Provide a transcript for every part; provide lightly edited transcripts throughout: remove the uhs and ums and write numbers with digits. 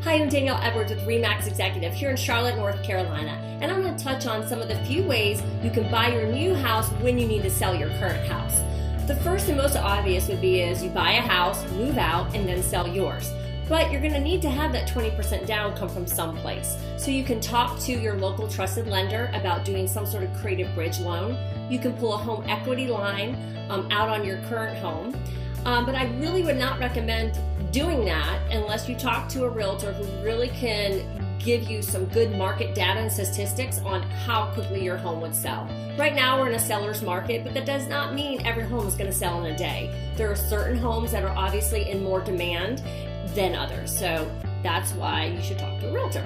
Hi, I'm Danielle Edwards with Remax Executive here in Charlotte, North Carolina, and I'm going to touch on some of the few ways you can buy your new house when you need to sell your current house. The first and most obvious would be is you buy a house, move out, and then sell yours. But you're going to need to have that 20% down come from someplace. So you can talk to your local trusted lender about doing some sort of creative bridge loan. You can pull a home equity line out on your current home. But I really would not recommend doing that unless you talk to a realtor who really can give you some good market data and statistics on how quickly your home would sell. Right now we're in a seller's market, but that does not mean every home is going to sell in a day. There are certain homes that are obviously in more demand than others, so that's why you should talk to a realtor.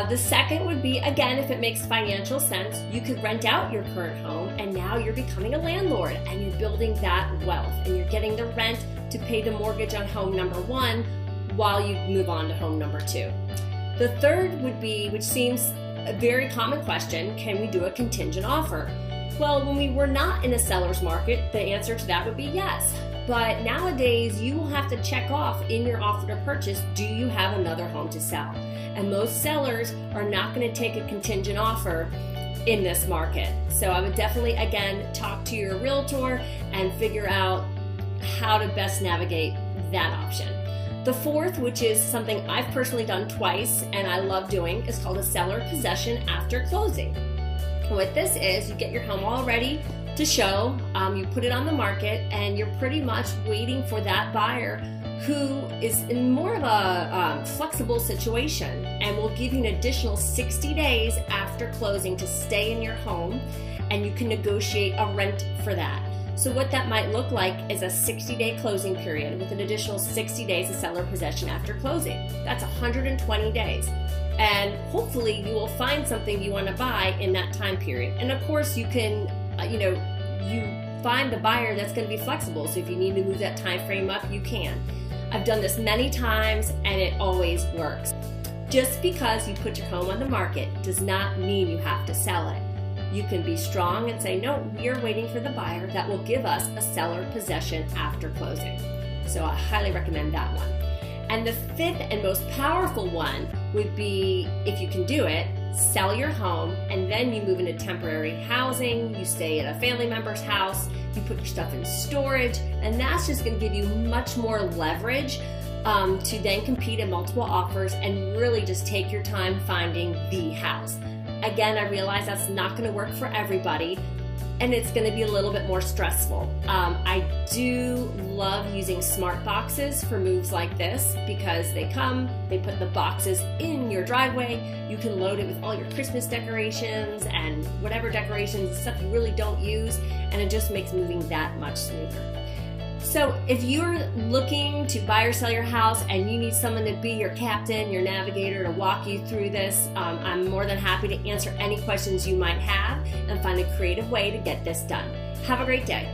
The second would be, again, if it makes financial sense, you could rent out your current home and now you're becoming a landlord and you're building that wealth and you're getting the rent to pay the mortgage on home number one while you move on to home number two. The third would be, which seems a very common question, can we do a contingent offer? Well, when we were not in a seller's market, the answer to that would be yes. But nowadays, you will have to check off in your offer to purchase, do you have another home to sell? And most sellers are not going to take a contingent offer in this market. So I would definitely, again, talk to your realtor and figure out how to best navigate that option. The fourth, which is something I've personally done twice and I love doing, is called a seller possession after closing. And what this is, you get your home all ready to show, you put it on the market, and you're pretty much waiting for that buyer who is in more of a flexible situation and will give you an additional 60 days after closing to stay in your home, and you can negotiate a rent for that. So what that might look like is a 60-day closing period with an additional 60 days of seller possession after closing. That's 120 days. And hopefully you will find something you want to buy in that time period. And of course you can, you find the buyer that's going to be flexible. So if you need to move that time frame up, you can. I've done this many times and it always works. Just because you put your home on the market does not mean you have to sell it. You can be strong and say, no, we are waiting for the buyer that will give us a seller possession after closing. So I highly recommend that one. And the fifth and most powerful one would be, if you can do it, sell your home and then you move into temporary housing, you stay at a family member's house, you put your stuff in storage, and that's just going to give you much more leverage to then compete in multiple offers and really just take your time finding the house. Again, I realize that's not going to work for everybody, and it's going to be a little bit more stressful. I do love using smart boxes for moves like this because they put the boxes in your driveway. You can load it with all your Christmas decorations and whatever decorations, stuff you really don't use, and it just makes moving that much smoother. So if you're looking to buy or sell your house and you need someone to be your captain, your navigator, to walk you through this, I'm more than happy to answer any questions you might have and find a creative way to get this done. Have a great day.